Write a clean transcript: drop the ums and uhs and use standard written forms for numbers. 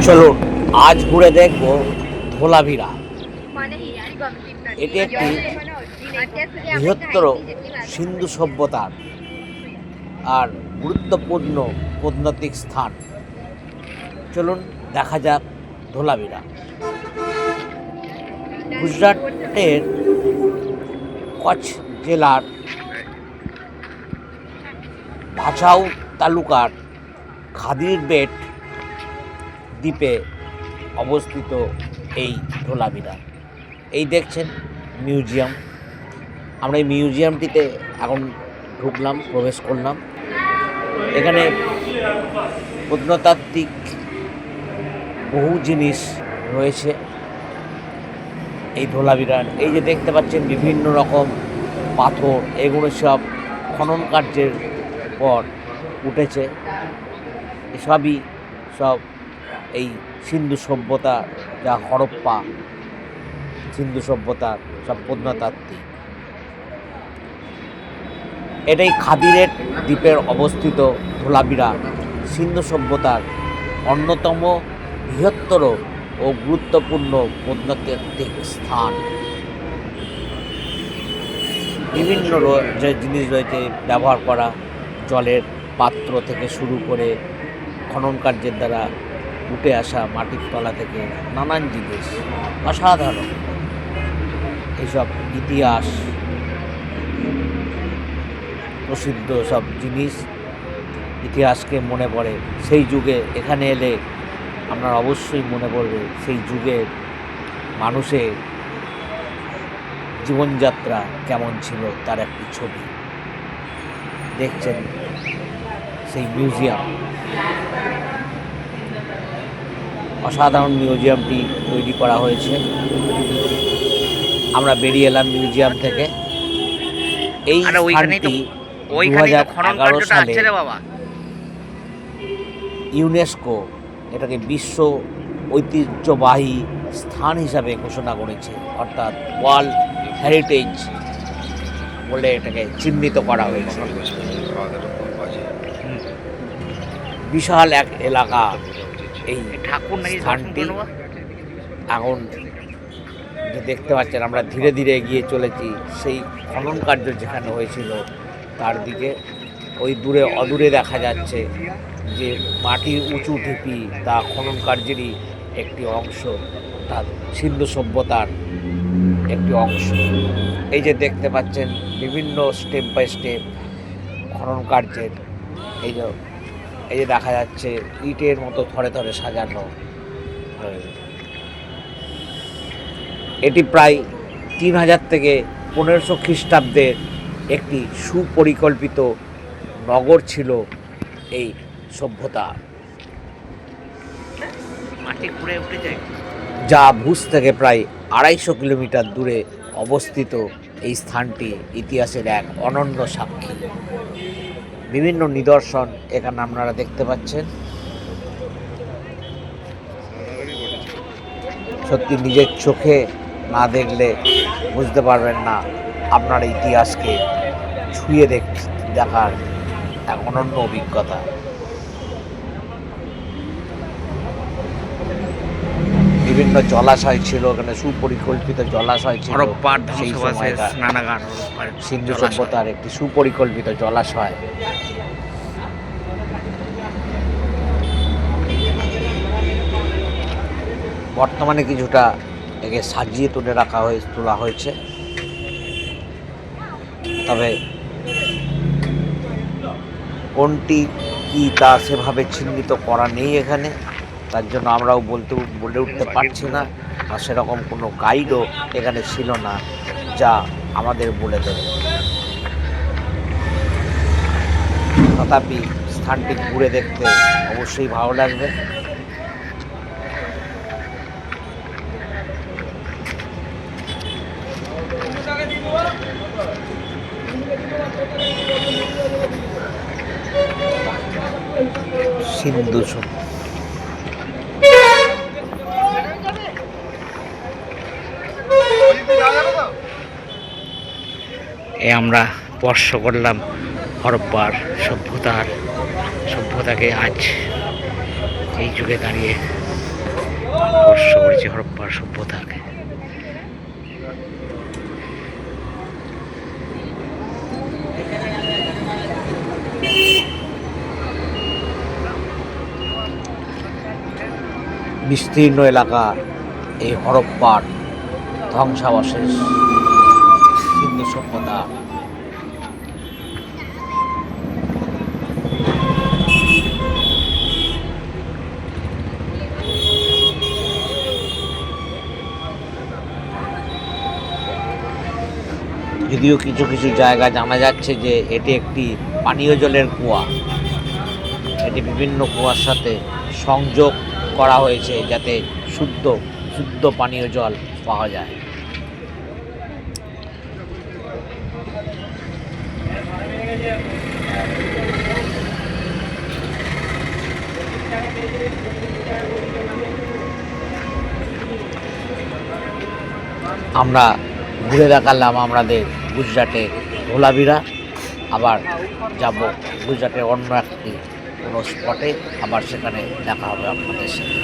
চলুন আজ ঘুরে দেখব ধোলাভিরা। এটি একটি বৃহত্তর সিন্ধু সভ্যতার আর গুরুত্বপূর্ণ প্রত্নতাত্ত্বিক স্থান। চলুন দেখা যাক ধোলাভিরা। গুজরাটের কচ্ছ জেলার ভাচাউ তালুকার খাদিরবেট দ্বীপে অবস্থিত এই ধোলাভিরা। এই দেখছেন মিউজিয়াম। আমরা এই মিউজিয়ামটিতে এখন ঢুকলাম, প্রবেশ করলাম। এখানে প্রত্নতাত্ত্বিক বহু জিনিস রয়েছে এই ধোলাভিরার। এই যে দেখতে পাচ্ছেন বিভিন্ন রকম পাথর, এগুলো সব খনন কার্যের পর উঠেছে। এসবই সব এই সিন্ধু সভ্যতা, যা হরপ্পা সিন্ধু সভ্যতার সব প্রত্নতাত্ত্বিক। এটাই খাদিরেট দ্বীপের অবস্থিত ধোলাভিরা সিন্ধু সভ্যতার অন্যতম বৃহত্তর ও গুরুত্বপূর্ণ প্রত্নতাত্ত্বিক স্থান। বিভিন্ন যে জিনিস রয়েছে ব্যবহার করা, জলের পাত্র থেকে শুরু করে খনন কার্যের দ্বারা উঠে আসা মাটির তলা থেকে নানান জিনিস, অসাধারণ এইসব ইতিহাস প্রসিদ্ধ সব জিনিস, ইতিহাসকে মনে পড়ে। সেই যুগে এখানে এলে আপনার অবশ্যই মনে পড়বে সেই যুগের মানুষের জীবনযাত্রা কেমন ছিল, তার একটি ছবি দেখছেন। সেই মিউজিয়াম, অসাধারণ মিউজিয়ামটি তৈরি করা হয়েছে। আমরা বেরিয়ে এলাম মিউজিয়াম থেকে। এই স্থানটি 2011 সালে ইউনেস্কো এটাকে বিশ্ব ঐতিহ্যবাহী স্থান হিসাবে ঘোষণা করেছে, অর্থাৎ ওয়ার্ল্ড হেরিটেজ বলে এটাকে চিহ্নিত করা হয়েছে। বিশাল এক এলাকা এই স্থানটি। এখন যে দেখতে পাচ্ছেন, আমরা ধীরে ধীরে এগিয়ে চলেছি সেই খনন কার্য যেখানে হয়েছিল তার দিকে। ওই দূরে অদূরে দেখা যাচ্ছে যে মাটির উঁচু ঢিপি, তা খনন কার্যেরই একটি অংশ, অর্থাৎ সিন্ধু সভ্যতার একটি অংশ। এই যে দেখতে পাচ্ছেন বিভিন্ন স্টেপ বাই স্টেপ খনন কার্যের। এই যে দেখা যাচ্ছে ইটের মতো থরে থরে সাজানো। এটি প্রায় 3000 থেকে 1500 খ্রিস্টাব্দের একটি সুপরিকল্পিত নগর ছিল এই সভ্যতা, যা ভুজ থেকে প্রায় 250 কিলোমিটার দূরে অবস্থিত। এই স্থানটি ইতিহাসের এক অনন্য সাক্ষী। বিভিন্ন নিদর্শন এখানে আপনারা দেখতে পাচ্ছেন। সত্যি নিজের চোখে না দেখলে বুঝতে পারবেন না আপনার ইতিহাসকে ছুঁয়ে দেখার এক অনন্য অভিজ্ঞতা। বিভিন্ন জলাশয় ছিল এখানে, সুপরিকল্পিত জলাশয় ছিল। সেই সময়কার সিন্ধু সভ্যতার একটি সুপরিকল্পিত জলাশয়। বর্তমানে কিছুটা একে সাজিয়ে তোলা হয়েছে, তবে কোনটি কি তা সেভাবে চিহ্নিত করা নেই এখানে। তার জন্য আমরাও বলে উঠতে পারছি না, আর সেরকম কোনো গাইডও এখানে ছিল না যা আমাদের বলে দেবে। তথাপি স্থানটি ঘুরে দেখতে অবশ্যই ভালো লাগবে। সিন্ধু আমরা স্পর্শ করলাম হরপ্পার সভ্যতাকে আজ এই যুগে দাঁড়িয়ে স্পর্শ করেছি হরপ্পার সভ্যতাকে। বিস্তীর্ণ এলাকা এই হরপ্পার ধ্বংসাবশেষ সিন্ধু সভ্যতা। যদিও কিছু কিছু জায়গা জানা যাচ্ছে যে এটি একটি পানীয় জলের কুয়া, এটি বিভিন্ন কুয়ার সাথে সংযোগ করা হয়েছে যাতে শুদ্ধ শুদ্ধ পানীয় জল পাওয়া যায়। আমরা ঘুরে দেখালাম আমাদের গুজরাটের ধোলাভিরা, আবার যাব গুজরাটের অন্য একটি কোনো স্পটে, আবার সেখানে দেখা হবে আপনাদের সাথে।